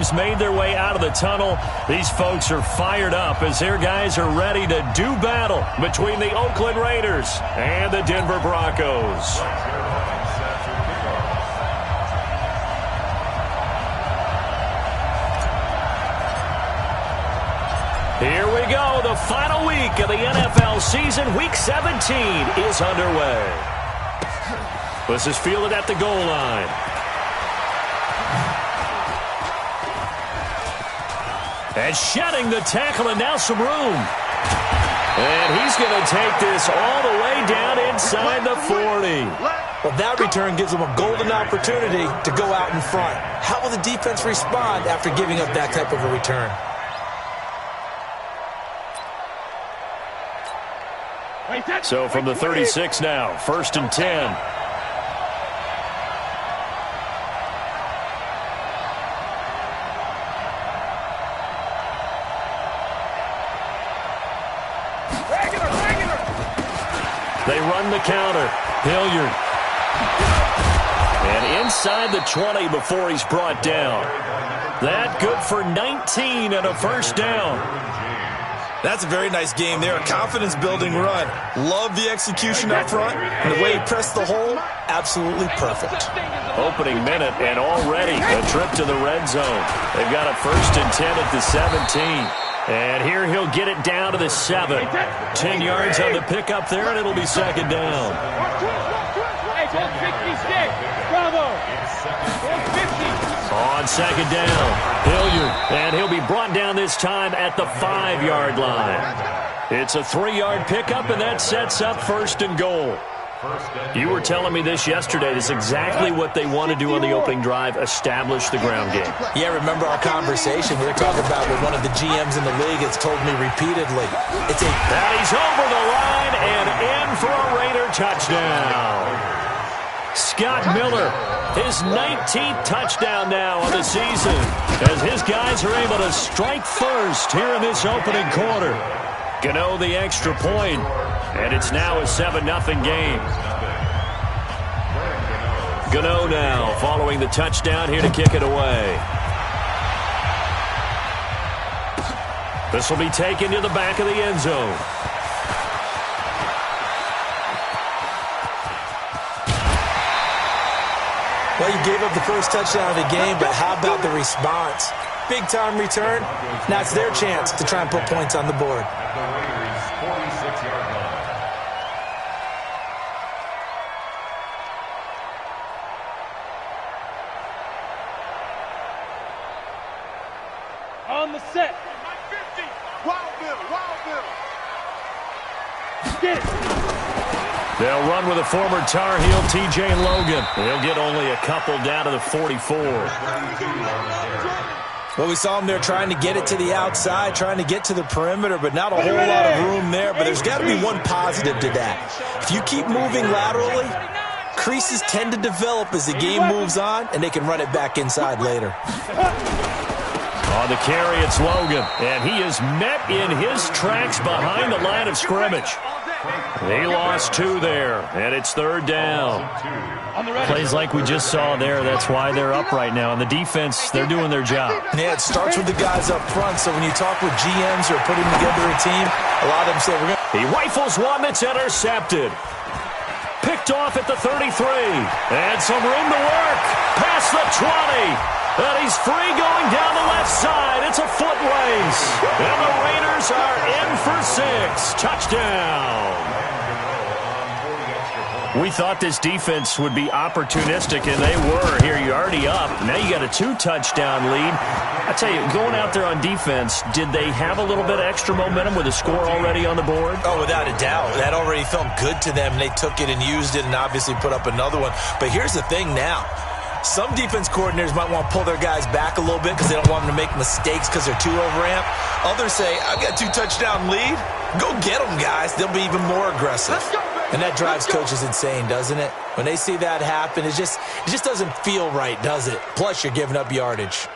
teams made their way out of the tunnel. These folks are fired up as their guys are ready to do battle between the Oakland Raiders and the Denver Broncos. Here we go. The final week of the NFL season. Week 17 is underway. This is fielded at the goal line. And shedding the tackle, and now some room. And he's going to take this all the way down inside the 40. Well, that return gives him a golden opportunity to go out in front. How will the defense respond after giving up that type of a return? So from the 36 now, 1st and 10. They run the counter. Hilliard. And inside the 20 before he's brought down. That good for 19 and a first down. That's a very nice game there. A confidence-building run. Love the execution up front. And the way he pressed the hole, absolutely perfect. Opening minute, and already a trip to the red zone. They've got a 1st and 10 at the 17. And here he'll get it down to the 7. 10 yards on the pickup there, and it'll be 2nd down. On 2nd down, Hilliard, and he'll be brought down this time at the 5-yard line. It's a 3-yard pickup, and that sets up 1st and goal. You were telling me this yesterday. This is exactly what they want to do on the opening drive, establish the ground game. Yeah, remember our conversation. We were talking about what one of the GMs in the league has told me repeatedly. That he's over the line and in for a Raider touchdown. Scott Miller, his 19th touchdown now of the season, as his guys are able to strike first here in this opening quarter. Gano the extra point, and it's now a 7-0 game. Gano now following the touchdown here to kick it away. This will be taken to the back of the end zone. Well, you gave up the first touchdown of the game, but how about the response? Big-time return. Now it's their chance to try and put points on the board. On the set. Get it. They'll run with a former Tar Heel, T.J. Logan. He'll get only a couple down to the 44. Well, we saw him there trying to get it to the outside, trying to get to the perimeter, but not a whole lot of room there. But there's got to be one positive to that. If you keep moving laterally, creases tend to develop as the game moves on, and they can run it back inside later. On the carry, it's Logan, and he is met in his tracks behind the line of scrimmage. He lost 2 there, and it's 3rd down. Plays like we just saw there. That's why they're up right now. And the defense, they're doing their job. Yeah, it starts with the guys up front. So when you talk with GMs who are putting together a team, a lot of them say we're going to... He rifles one that's intercepted. Picked off at the 33. And some room to work. Past the 20. And he's free going down the left side. It's a foot race. And the Raiders are in for 6. Touchdown. We thought this defense would be opportunistic, and they were. Here, you're already up. Now you got a 2-touchdown lead. I tell you, going out there on defense, did they have a little bit of extra momentum with a score already on the board? Oh, without a doubt. That already felt good to them. They took it and used it and obviously put up another one. But here's the thing now. Some defense coordinators might want to pull their guys back a little bit because they don't want them to make mistakes because they're too overamped. Others say, I've got a 2-touchdown lead. Go get them, guys. They'll be even more aggressive. And that drives coaches insane, doesn't it? When they see that happen, it just doesn't feel right, does it? Plus, you're giving up yardage.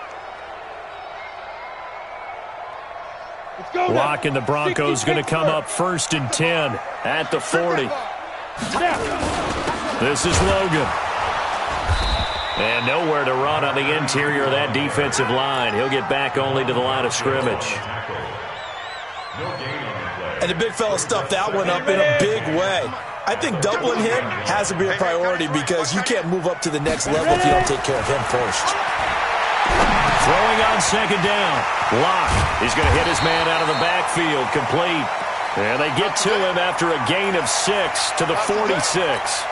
Lock and the Broncos going to come up 1st and 10 at the 40. This is Logan. And nowhere to run on the interior of that defensive line. He'll get back only to the line of scrimmage. And the big fella stuffed that one up in a big way. I think doubling him has to be a priority because you can't move up to the next level if you don't take care of him first. Throwing on second down. Locke. He's going to hit his man out of the backfield. Complete. And they get to him after a gain of 6 to the 46.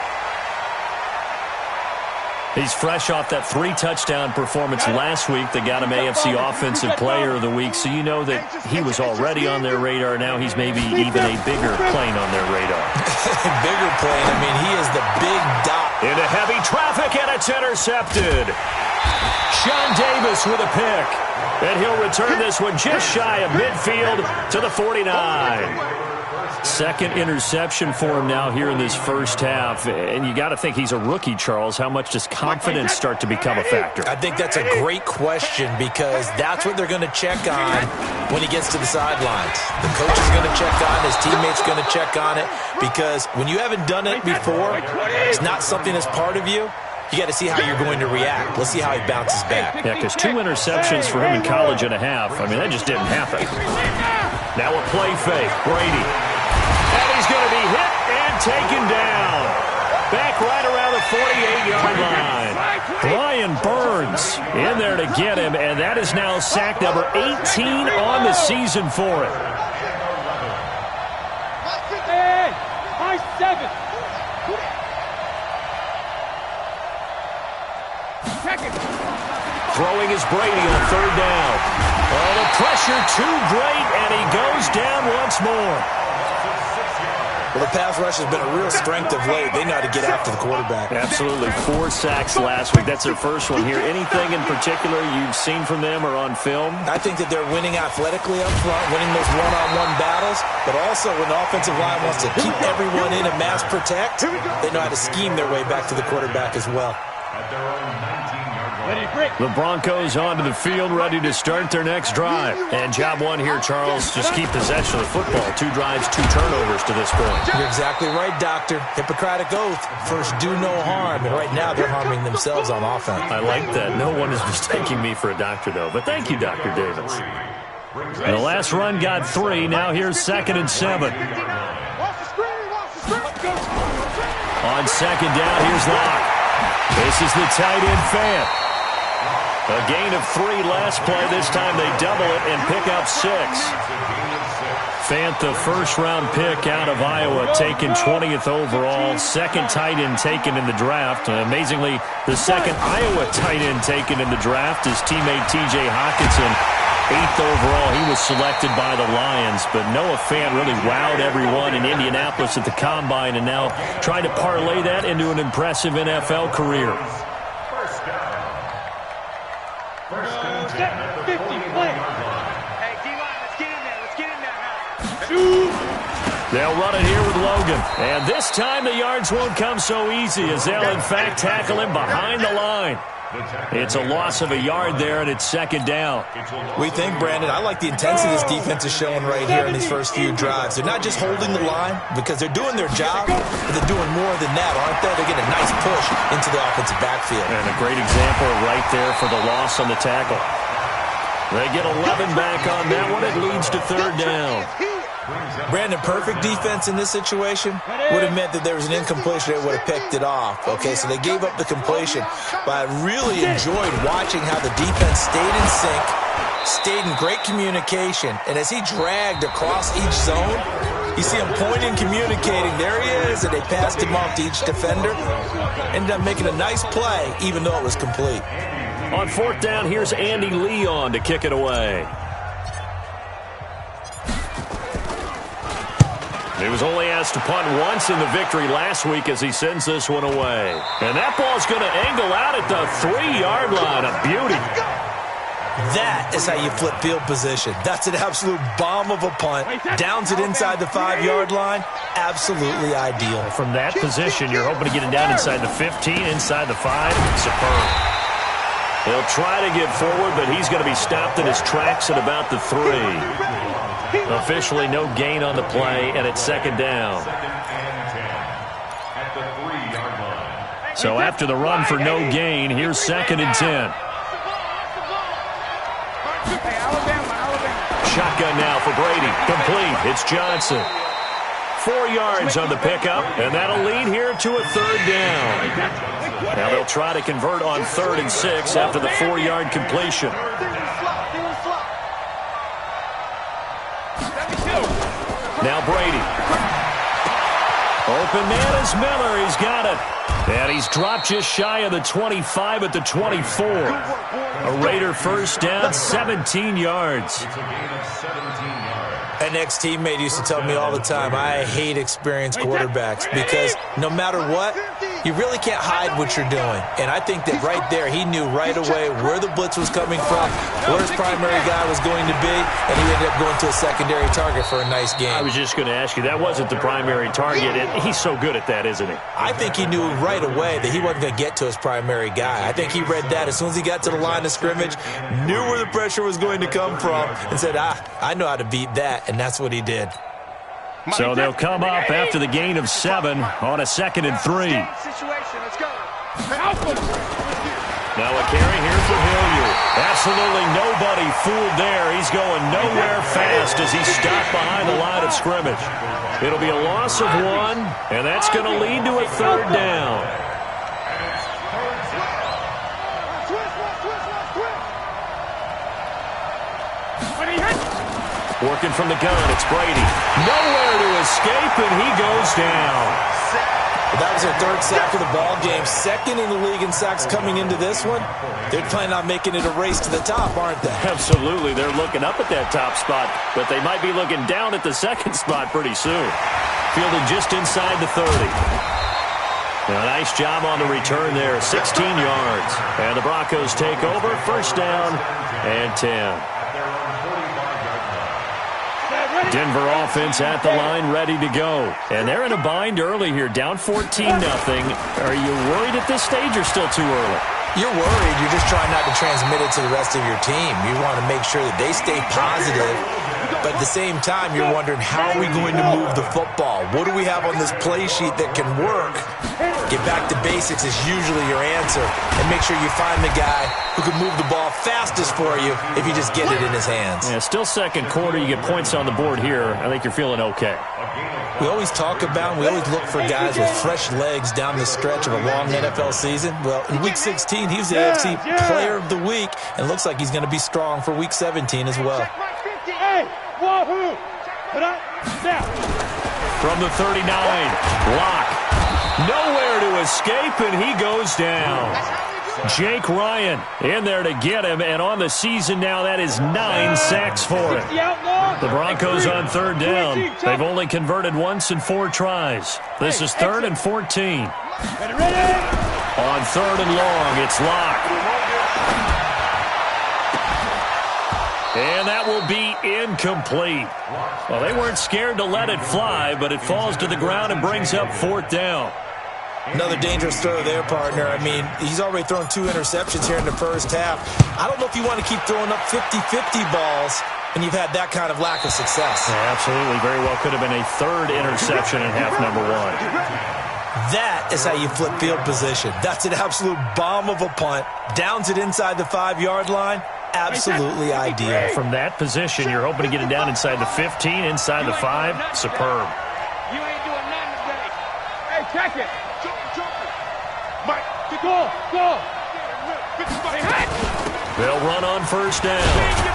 He's fresh off that 3-touchdown performance last week that got him AFC Offensive Player of the Week, so you know that he was already on their radar. Now he's maybe even a bigger plane on their radar. Bigger plane. I mean, he is the big dot. Into heavy traffic, and it's intercepted. Sean Davis with a pick. And he'll return this one just shy of midfield to the 49. Second interception for him now here in this first half. And you got to think he's a rookie, Charles. How much does confidence start to become a factor? I think that's a great question because that's what they're going to check on when he gets to the sidelines. The coach is going to check on it. His teammates going to check on it because when you haven't done it before, it's not something that's part of you. You got to see how you're going to react. Let's see how he bounces back. Yeah, because 2 interceptions for him in college and a half. I mean, that just didn't happen. Now a play fake. Brady. And he's going to be hit and taken down. Back right around the 48-yard line. Brian Burns in there to get him, and that is now sack number 18 on the season for him. Hey, high 7. Throwing is Brady on third down. Oh, the pressure too great, and he goes down once more. Well, the pass rush has been a real strength of late. They know how to get after the quarterback. Absolutely. 4 sacks last week. That's their first one here. Anything in particular you've seen from them or on film? I think that they're winning athletically up front, winning those one-on-one battles, but also when the offensive line wants to keep everyone in and mass protect, they know how to scheme their way back to the quarterback as well. The Broncos onto the field, ready to start their next drive. And job one here, Charles, just keep possession of the football. 2 drives, 2 turnovers to this point. You're exactly right, Doctor. Hippocratic oath. First, do no harm. And right now, they're harming themselves on offense. I like that. No one is mistaking me for a doctor, though. But thank you, Dr. Davis. The last run got 3. Now here's 2nd and 7. On second down, here's Locke. This is the tight end Fant. A gain of 3 last play. This time they double it and pick up 6. Fant, the first-round pick out of Iowa, taken 20th overall. Second tight end taken in the draft. Amazingly, the second Iowa tight end taken in the draft is teammate T.J. Hockenson. 8th overall, he was selected by the Lions. But Noah Fant really wowed everyone in Indianapolis at the Combine and now trying to parlay that into an impressive NFL career. They'll run it here with Logan. And this time the yards won't come so easy as they'll, in fact, tackle him behind the line. It's a loss of a yard there, and it's second down. We think, Brandon, I like the intensity this defense is showing right here in these first few drives. They're not just holding the line because they're doing their job, but they're doing more than that, aren't they? They're getting a nice push into the offensive backfield. And a great example right there for the loss on the tackle. They get 11 back on that one. It leads to third down. Brandon, perfect defense in this situation would have meant that there was an incompletion. They would have picked it off. Okay, so they gave up the completion. But I really enjoyed watching how the defense stayed in sync, stayed in great communication. And as he dragged across each zone, you see him pointing, communicating. There he is, and they passed him off to each defender. Ended up making a nice play, even though it was complete. On fourth down, here's Andy Leon to kick it away. He was only asked to punt once in the victory last week as he sends this one away. And that ball's going to angle out at the 3-yard line. A beauty. That is how you flip field position. That's an absolute bomb of a punt. Downs it inside the 5-yard line. Absolutely ideal. From that position, you're hoping to get it down inside the 15, inside the 5. Superb. He'll try to get forward, but he's going to be stopped in his tracks at about the 3. Officially no gain on the play, and it's second down. So after the run for no gain, here's 2nd and 10. Shotgun now for Brady. Complete. It's Johnson. 4 yards on the pickup, and that'll lead here to a 3rd down. Now they'll try to convert on 3rd and 6 after the 4-yard completion. Now Brady. Open man is Miller. He's got it. And he's dropped just shy of the 25 at the 24. A Raider first down, 17 yards. An ex-teammate used to tell me all the time, I hate experienced quarterbacks because no matter what, you really can't hide what you're doing. And I think that right there, he knew right away where the blitz was coming from, where his primary guy was going to be, and he ended up going to a secondary target for a nice game. I was just going to ask you, that wasn't the primary target, and he's so good at that, isn't he? I think he knew right away that he wasn't going to get to his primary guy. I think he read that as soon as he got to the line of scrimmage, knew where the pressure was going to come from, and said, I know how to beat that, and that's what he did. So they'll come up after the gain of 7 on a 2nd and 3. Now a carry here for Hilliard. Absolutely nobody fooled there. He's going nowhere fast as he's stopped behind the line of scrimmage. It'll be a loss of 1, and that's going to lead to a 3rd down. Working from the gun, it's Brady. Nowhere to escape, and he goes down. That was their 3rd sack of the ball game. 2nd in the league in sacks coming into this one. They're planning on making it a race to the top, aren't they? Absolutely. They're looking up at that top spot, but they might be looking down at the 2nd spot pretty soon. Fielded just inside the 30. Now, nice job on the return there, 16 yards. And the Broncos take over, first down and 10. Denver offense at the line, ready to go. And they're in a bind early here, down 14-0. Are you worried at this stage or still too early? You're worried. You're just trying not to transmit it to the rest of your team. You want to make sure that they stay positive. But at the same time, you're wondering, how are we going to move the football? What do we have on this play sheet that can work? Get back to basics is usually your answer. And make sure you find the guy who can move the ball fastest for you if you just get it in his hands. Yeah, still 2nd quarter. You get points on the board here. I think you're feeling okay. We always talk about, we always look for guys with fresh legs down the stretch of a long NFL season. Well, in Week 16, he was the AFC Player of the Week, and looks like he's going to be strong for Week 17 as well. From the 39, Locke. Nowhere to escape, and he goes down. Jake Ryan in there to get him, and on the season now, that is 9 sacks for him. The Broncos on 3rd down. They've only converted once in 4 tries. This is 3rd and 14. On 3rd and long, it's Locke. And that will be incomplete. Well, they weren't scared to let it fly, but it falls to the ground and brings up 4th down. Another dangerous throw there, partner. I mean, he's already thrown 2 interceptions here in the first half. I don't know if you want to keep throwing up 50-50 balls when you've had that kind of lack of success. Yeah, absolutely. Very well could have been a 3rd interception in half number 1. That is how you flip field position. That's an absolute bomb of a punt. Downs it inside the 5-yard line. Absolutely ideal. From that position, you're hoping to get it down inside the 15, inside the 5. Superb. You ain't doing nothing today. Hey, check it. Go. They'll run on first down.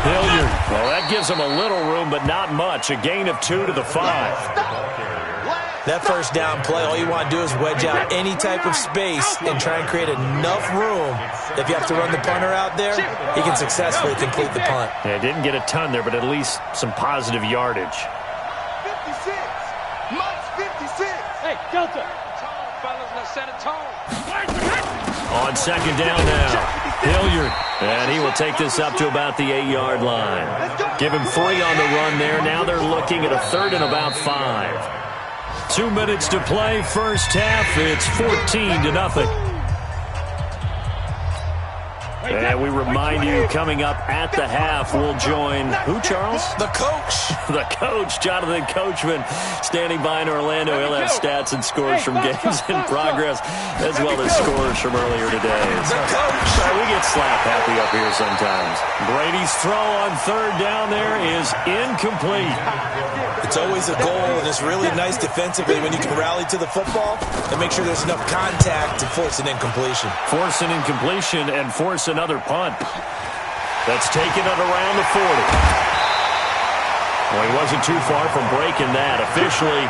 Hilliard. Well, that gives them a little room, but not much. A gain of 2 to the 5. That first down play, all you want to do is wedge out any type of space and try and create enough room. If you have to run the punter out there, he can successfully complete the punt. Yeah, didn't get a ton there, but at least some positive yardage. 56. Mike's 56. Hey, Delta. Fellas, let's set a tone. On 2nd down now, Hilliard. And he will take this up to about the 8-yard line. Give him 3 on the run there. Now they're looking at a 3rd and about 5. 2 minutes to play, first half. It's 14-0. And we remind you, coming up at the half, we'll join who, Charles? The coach. The coach, Jonathan Coachman, standing by in Orlando. He'll have stats and scores from games in progress, as well as scores from earlier today. The coach. We get slap happy up here sometimes. Brady's throw on third down there is incomplete. It's always a goal, and it's really nice defensively when you can rally to the football and make sure there's enough contact to force an incompletion. Force an incompletion and force another punt. That's taken it around the 40. Well, he wasn't too far from breaking that. Officially,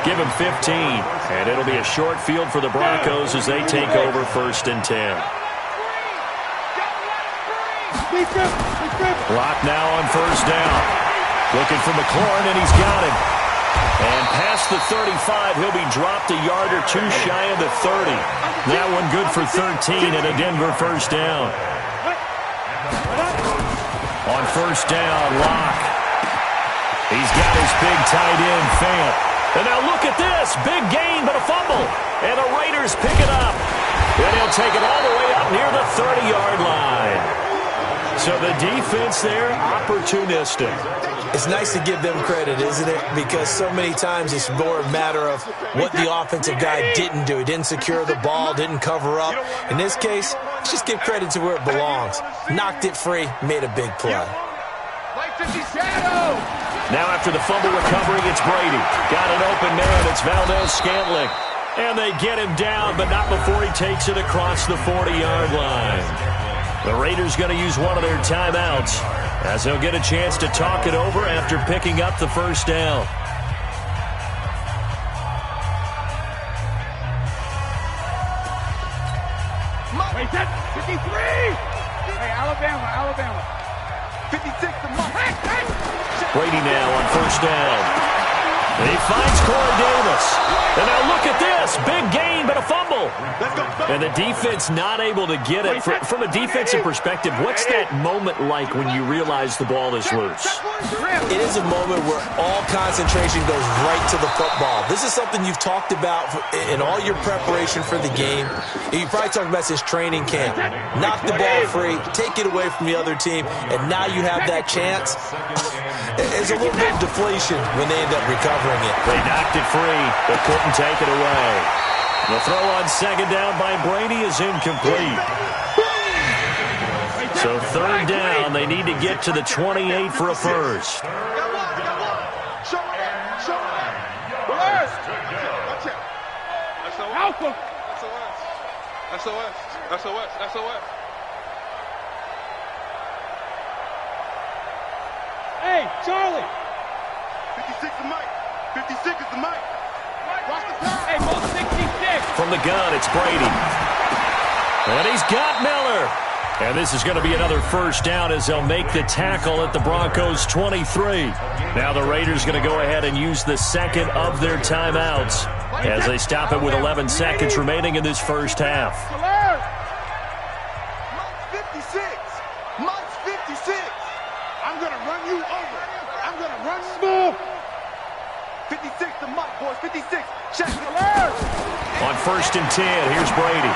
give him 15. And it'll be a short field for the Broncos as they take over 1st and 10. Block now on 1st down. Looking for McLaurin, and he's got him. And past the 35, he'll be dropped a yard or two shy of the 30. That one good for 13 and a Denver 1st down. On 1st down, Locke. He's got his big tight end, Fant. And now look at this. Big gain, but a fumble. And the Raiders pick it up. And he'll take it all the way up near the 30-yard line. So the defense there, opportunistic. It's nice to give them credit, isn't it? Because so many times it's more a matter of what the offensive guy didn't do. He didn't secure the ball, didn't cover up. In this case, let's just give credit to where it belongs. Knocked it free, made a big play. Now after the fumble recovery, it's Brady. Got an open man. It's Valdez-Scantling. And they get him down, but not before he takes it across the 40-yard line. The Raiders going to use one of their timeouts as they'll get a chance to talk it over after picking up the 1st down. Wait, that's 53! Hey, Alabama. 56 to Mike. Brady now on 1st down. And he finds Corey Davis. And now look at this. Big gain, but a fumble. And the defense not able to get it. From a defensive perspective, what's that moment like when you realize the ball is loose? It is a moment where all concentration goes right to the football. This is something you've talked about in all your preparation for the game. You probably talked about since training camp. Knock the ball free, take it away from the other team, and now you have that chance. There's a little bit of deflation when they end up recovering it. They knocked it free, but couldn't take it away. The throw on 2nd down by Brady is incomplete. So 3rd down, they need to get to the 28 for a 1st. SOS. Hey, Charlie. 56 is Mike. 56 is the Mike. Hey, ball 66. From the gun, it's Brady. And he's got Miller. And this is going to be another 1st down as they'll make the tackle at the Broncos' 23. Now the Raiders going to go ahead and use the 2nd of their timeouts as they stop it with 11 seconds remaining in this 1st half. Mike's 56. I'm going to run you over. I'm going to run smooth. 56 to Mike, boys. 56. Check the alert. On 1st and 10, here's Brady.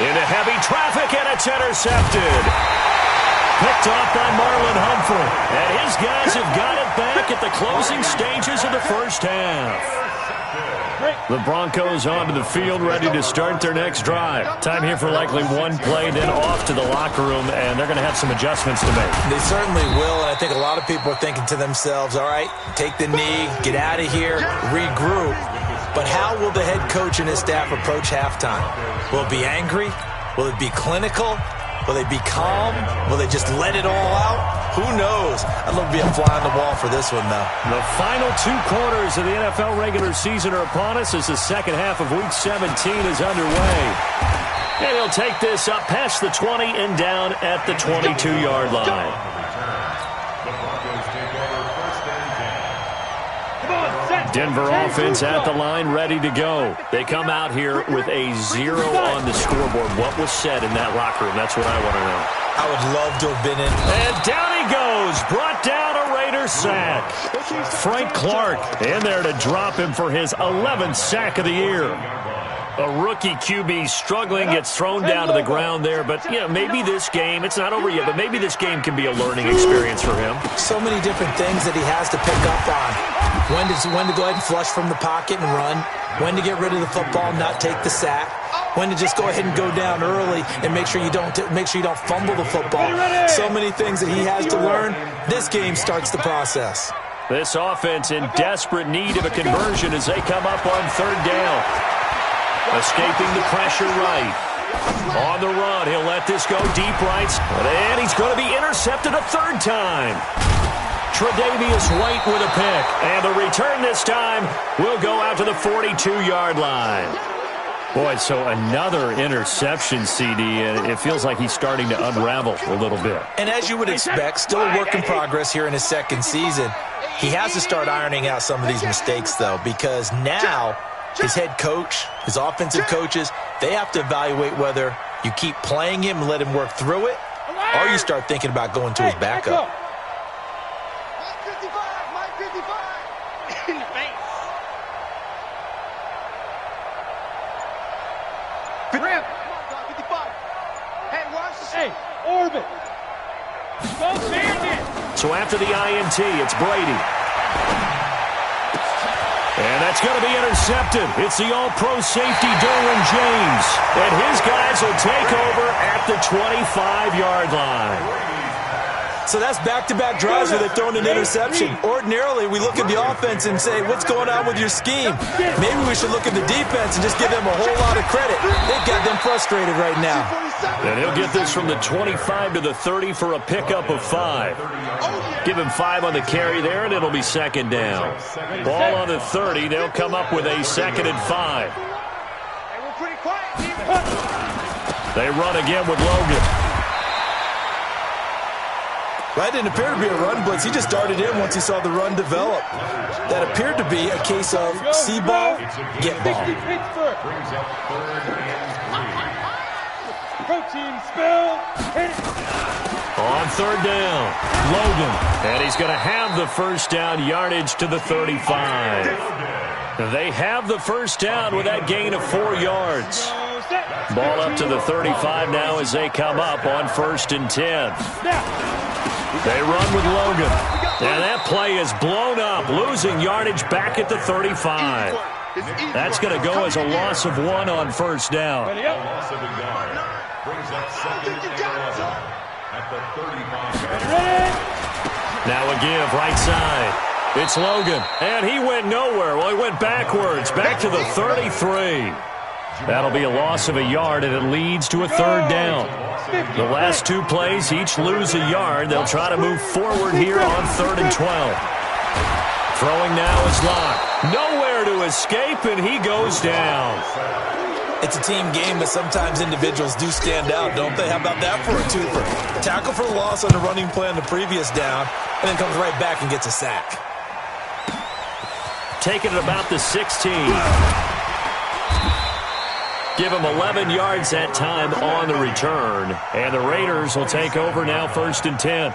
Into heavy traffic, and it's intercepted. Picked off by Marlon Humphrey. And his guys have got it back at the closing stages of the 1st half. The Broncos onto the field, ready to start their next drive. Time here for likely one play, then off to the locker room, and they're going to have some adjustments to make. They certainly will, and I think a lot of people are thinking to themselves, all right, take the knee, get out of here, regroup. But how will the head coach and his staff approach halftime? Will it be angry? Will it be clinical? Will they be calm? Will they just let it all out? Who knows? I'd love to be a fly on the wall for this one, though. The final 2 quarters of the NFL regular season are upon us as the 2nd half of Week 17 is underway. And he'll take this up past the 20 and down at the 22-yard line. Denver offense at the line, ready to go. They come out here with a 0 on the scoreboard. What was said in that locker room? That's what I want to know. I would love to have been in. And down he goes. Brought down a Raider sack. Frank Clark in there to drop him for his 11th sack of the year. A rookie QB struggling, gets thrown down to the ground there. But, you know, maybe this game, it's not over yet, but maybe this game can be a learning experience for him. So many different things that he has to pick up on. When to go ahead and flush from the pocket and run. When to get rid of the football and not take the sack. When to just go ahead and go down early and make sure you don't fumble the football. So many things that he has to learn. This game starts the process. This offense in desperate need of a conversion as they come up on third down. Escaping the pressure right. On the run, he'll let this go deep right. And he's going to be intercepted a third time. Tre'Davious White with a pick. And the return this time will go out to the 42-yard line. Boy, so another interception, CD, and it feels like he's starting to unravel a little bit. And as you would expect, still a work in progress here in his second season. He has to start ironing out some of these mistakes, though, because now his head coach, his offensive coaches, they have to evaluate whether you keep playing him and let him work through it, or you start thinking about going to his backup. Orbit. So after the INT, it's Brady. And that's going to be intercepted. It's the all-pro safety, Derwin James. And his guys will take over at the 25-yard line. So that's back-to-back drives where they've thrown an interception. Ordinarily, we look at the offense and say, what's going on with your scheme? Maybe we should look at the defense and just give them a whole lot of credit. They've got them frustrated right now. And he'll get this from the 25 to the 30 for a pickup of 5. Give him 5 on the carry there, and it'll be second down. Ball on the 30. They'll come up with a 2nd and 5. They run again with Logan. That didn't appear to be a run blitz. He just darted in once he saw the run develop. That appeared to be a case of see ball, get ball. Protein spill. On third down, Logan. And he's going to have the first down yardage to the 35. They have the first down with that gain of 4 yards. Ball up to the 35 now as they come up on 1st and 10. They run with Logan. And that play is blown up, losing yardage back at the 35. That's going to go as a loss of 1 on 1st down. Now a give right side. It's Logan. And he went nowhere. Well, he went backwards, back to the 33. That'll be a loss of a yard, and it leads to a 3rd down. The last 2 plays, each lose a yard. They'll try to move forward here on 3rd and 12. Throwing now is Locke. Nowhere to escape, and he goes down. It's a team game, but sometimes individuals do stand out, don't they? How about that for a twofer? Tackle for the loss on the running play on the previous down, and then comes right back and gets a sack. Taking it about the 16. Give him 11 yards that time on the return. And the Raiders will take over now 1st and 10.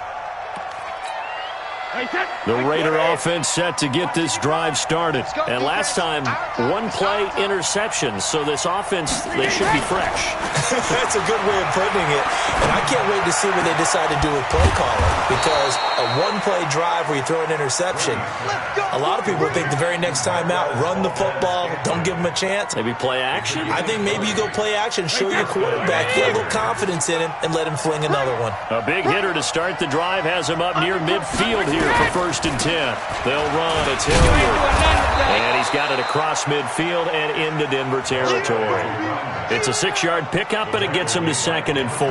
The Raider offense set to get this drive started. And last time, 1-play interception. So this offense, they should be fresh. That's a good way of putting it. And I can't wait to see what they decide to do with play calling. Because a 1-play drive where you throw an interception, a lot of people think the very next time out, run the football, don't give them a chance. Maybe play action? I think maybe you go play action, show your quarterback, get a little confidence in him, and let him fling another one. A big hitter to start the drive has him up near midfield here for 1st and 10. They'll run. It's Hilliard. And he's got it across midfield and into Denver territory. It's a 6-yard pickup, and it gets him to 2nd and 4.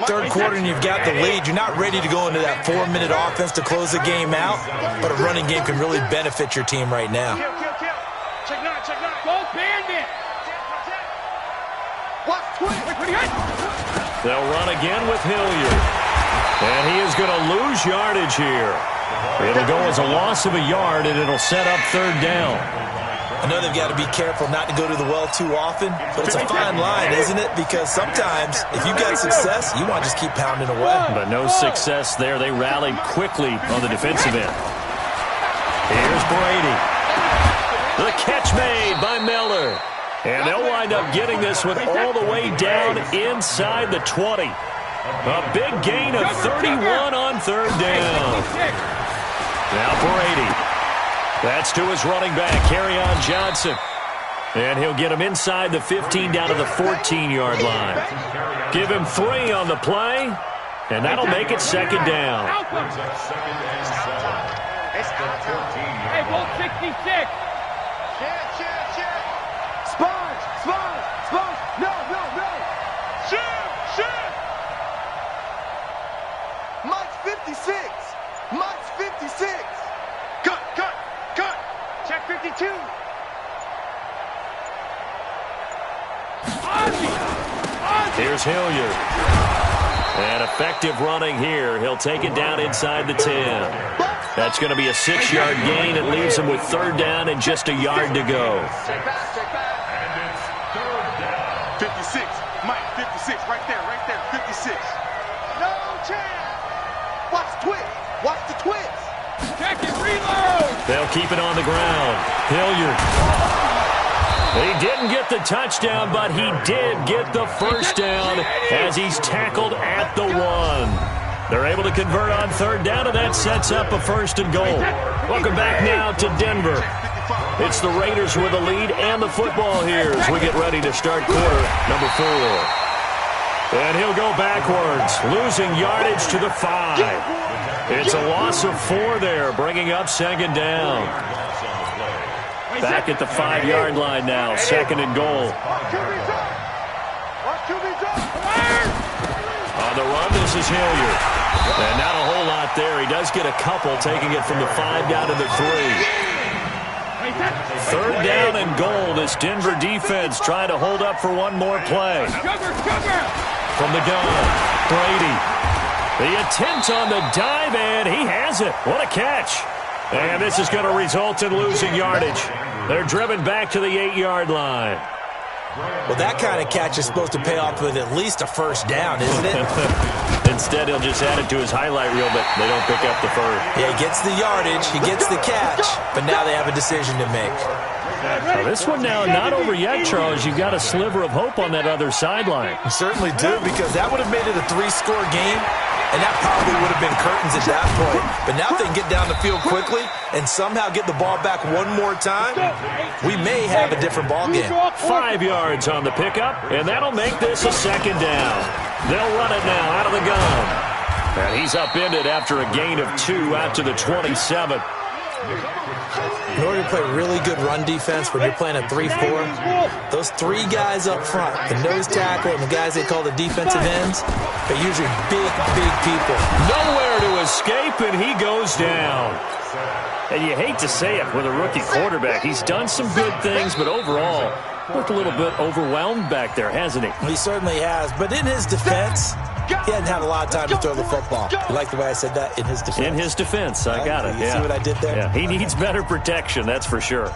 Third quarter and you've got the lead. You're not ready to go into that 4-minute offense to close the game out, but a running game can really benefit your team right now. Check 9. Go Bandit. They'll run again with Hilliard. And he is going to lose yardage here. It'll go as a loss of a yard, and it'll set up 3rd down. I know they've got to be careful not to go to the well too often, but it's a fine line, isn't it? Because sometimes, if you've got success, you want to just keep pounding away. But no success there. They rallied quickly on the defensive end. Here's Brady. The catch made by Miller. And they'll wind up getting this one all the way down inside the 20. A big gain of 31 on third down. Now Brady. That's to his running back, Kerryon Johnson. And he'll get him inside the 15 down to the 14-yard line. Give him 3 on the play, and that'll make it second down. Hey, Bolt 66. Sponge. No. Shoot. Mike's 56. Cut. Check 52. Here's Hilliard. And effective running here. He'll take it down inside the 10. That's going to be a 6-yard gain. It leaves him with third down and just a yard to go. Check back. 56. Mike, 56. Right there. 56. No chance. Watch the twist. Check it, reload. They'll keep it on the ground. Hilliard. He didn't get the touchdown, but he did get the first down as he's tackled at the 1. They're able to convert on third down, and that sets up a first and goal. Welcome back now to Denver. It's the Raiders with the lead and the football here as we get ready to start quarter number 4. And he'll go backwards, losing yardage to the 5. It's a loss of 4 there, bringing up second down. Back at the 5-yard line now, second and goal. On the run, this is Hilliard. And not a whole lot there. He does get a couple, taking it from the 5 down to the 3. Third down and goal. This Denver defense trying to hold up for one more play. From the gun, Brady. The attempt on the dive, and he has it. What a catch. And this is going to result in losing yardage. They're driven back to the 8-yard line. Well, that kind of catch is supposed to pay off with at least a first down, isn't it? Instead, he'll just add it to his highlight reel, but they don't pick up the first. Yeah, he gets the yardage, he gets the catch, but now they have a decision to make. Now, this one now not over yet, Charles. You've got a sliver of hope on that other sideline. You certainly do, because that would have made it a 3-score game, and that probably would have been curtains at that point. But now if they can get down the field quickly and somehow get the ball back one more time, we may have a different ball game. 5 yards on the pickup, and that'll make this a second down. They'll run it now out of the gun. And he's upended after a gain of 2 out to the 27. In order to play really good run defense when you're playing a 3-4, those 3 guys up front, the nose tackle and the guys they call the defensive ends, they're usually big people. Nowhere to escape, and he goes down. And you hate to say it with a rookie quarterback. He's done some good things, but overall, looked a little bit overwhelmed back there, hasn't he? He certainly has, but in his defense, he hadn't had a lot of time to throw the football. You like the way I said that? In his defense. In his defense, I got it. You see what I did there? Yeah, he needs better protection, that's for sure.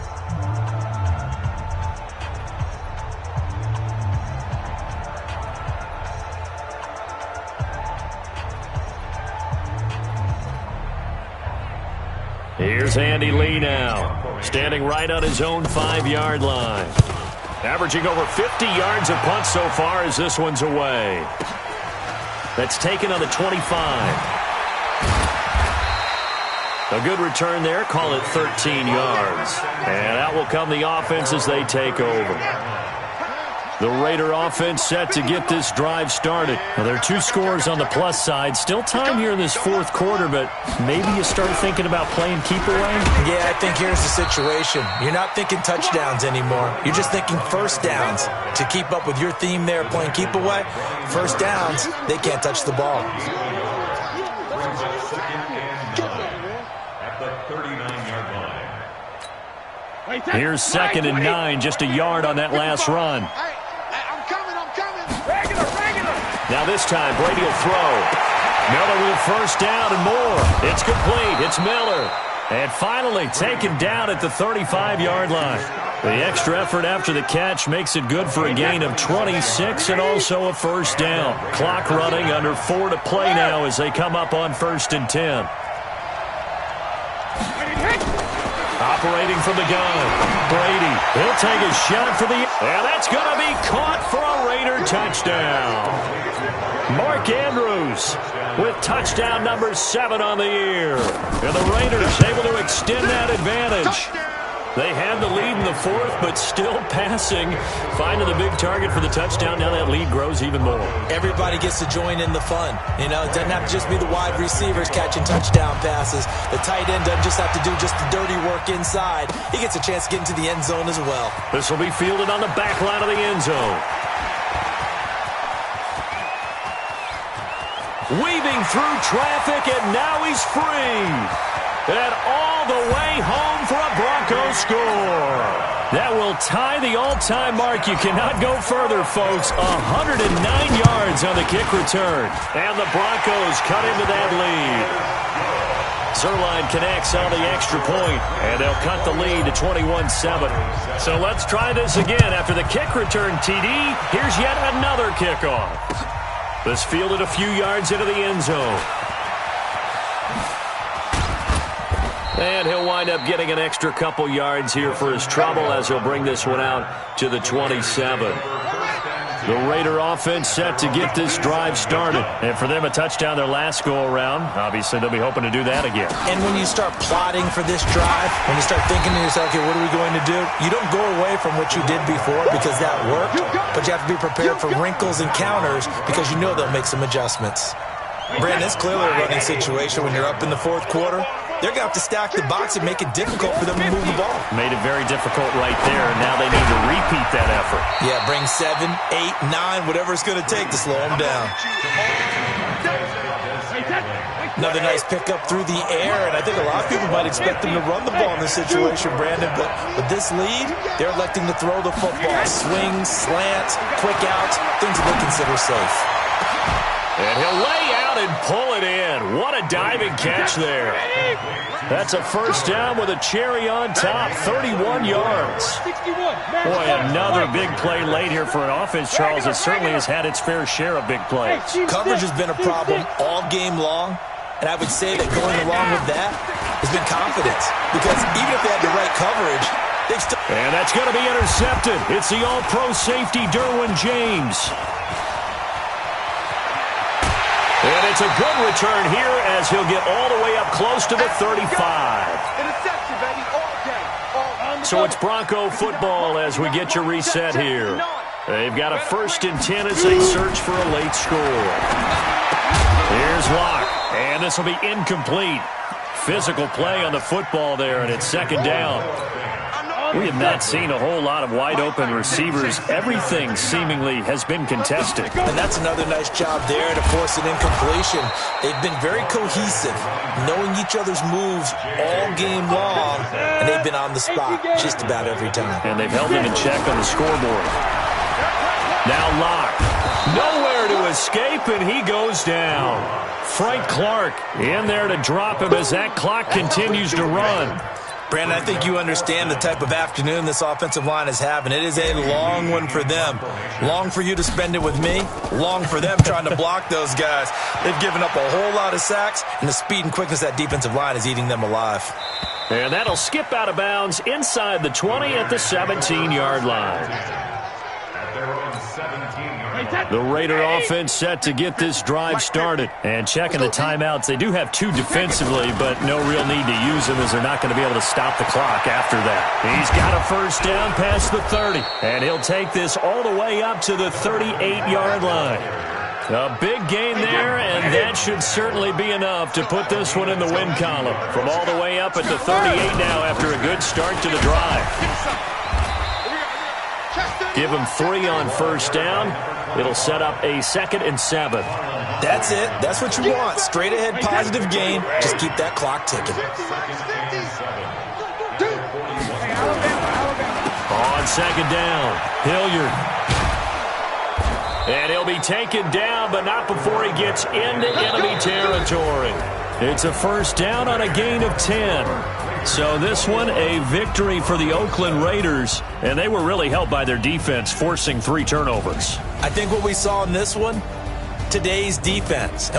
Here's Andy Lee now, standing right on his own 5-yard line. Averaging over 50 yards a punt so far as this one's away. That's taken on the 25. A good return there. Call it 13 yards. And out will come the offense as they take over. The Raider offense set to get this drive started. Now, there are 2 scores on the plus side. Still time here in this 4th quarter, but maybe you start thinking about playing keep away? Yeah, I think here's the situation. You're not thinking touchdowns anymore. You're just thinking first downs. To keep up with your theme there, playing keep away, first downs, they can't touch the ball. Here's 2nd and 9, just a yard on that last run. Now this time, Brady will throw. Miller with first down and more. It's complete. It's Miller. And finally taken down at the 35-yard line. The extra effort after the catch makes it good for a gain of 26 and also a first down. Clock running, under 4 to play now as they come up on 1st and 10. Operating from the gun, Brady. He'll take a shot for the And that's going to be caught for a Raider touchdown. Mark Andrews with touchdown number 7 on the year. And the Raiders able to extend that advantage. They had the lead in the 4th, but still passing. Finding the big target for the touchdown. Now that lead grows even more. Everybody gets to join in the fun. You know, it doesn't have to just be the wide receivers catching touchdown passes. The tight end doesn't just have to do just the dirty work inside. He gets a chance to get into the end zone as well. This will be fielded on the back line of the end zone. Weaving through traffic, and now he's free. And all the way home for a Broncos score. That will tie the all-time mark. You cannot go further, folks. 109 yards on the kick return. And the Broncos cut into that lead. Zerline connects on the extra point, and they'll cut the lead to 21-7. So let's try this again. After the kick return, TD, here's yet another kickoff. This fielded a few yards into the end zone. And he'll wind up getting an extra couple yards here for his trouble as he'll bring this one out to the 27. The Raider offense set to get this drive started. And for them, a touchdown their last go-around. Obviously, they'll be hoping to do that again. And when you start plotting for this drive, when you start thinking to yourself, okay, what are we going to do? You don't go away from what you did before because that worked. But you have to be prepared for wrinkles and counters because you know they'll make some adjustments. Brandon, it's clearly a running situation when you're up in the 4th quarter. They're going to have to stack the box and make it difficult for them to move the ball. Made it very difficult right there, and now they need to repeat that effort. Yeah, bring 7, 8, 9, whatever it's going to take to slow them down. Another nice pickup through the air, and I think a lot of people might expect them to run the ball in this situation, Brandon, but with this lead, they're electing to throw the football. Swings, slants, quick outs, things that they consider safe. And he'll lay out and pull it in. What a diving catch there. That's a first down with a cherry on top, 31 yards. Boy, another big play late here for an offense, Charles, that certainly has had its fair share of big plays. Coverage has been a problem all game long, and I would say that going along with that has been confidence, because even if they had the right coverage, they've still... And that's going to be intercepted. It's the all-pro safety, Derwin James. And it's a good return here as he'll get all the way up close to the 35. Interception, baby, all day. So it's Bronco football as we get your reset here. They've got a 1st and 10 as they search for a late score. Here's Locke, and this will be incomplete. Physical play on the football there, and it's 2nd down. We have not seen a whole lot of wide-open receivers. Everything seemingly has been contested. And that's another nice job there to force an incompletion. They've been very cohesive, knowing each other's moves all game long, and they've been on the spot just about every time. And they've held him in check on the scoreboard. Now Locke. Nowhere to escape, and he goes down. Frank Clark in there to drop him as that clock continues to run. Brandon, I think you understand the type of afternoon this offensive line is having. It is a long one for them. Long for you to spend it with me. Long for them trying to block those guys. They've given up a whole lot of sacks, and the speed and quickness of that defensive line is eating them alive. And that'll skip out of bounds inside the 20 at the 17-yard line. The Raider offense set to get this drive started. And checking the timeouts, they do have 2 defensively, but no real need to use them as they're not going to be able to stop the clock after that. He's got a first down past the 30, and he'll take this all the way up to the 38-yard line. A big gain there, and that should certainly be enough to put this one in the win column. From all the way up at the 38 now after a good start to the drive. Give him 3 on first down. It'll set up a 2nd and 7. That's it. That's what you want. Straight ahead, positive gain. Just keep that clock ticking. On 2nd down, Hilliard. And he'll be taken down, but not before he gets into enemy territory. It's a first down on a gain of 10. So this one, a victory for the Oakland Raiders, and they were really helped by their defense, forcing 3 turnovers. I think what we saw in this one, today's defense.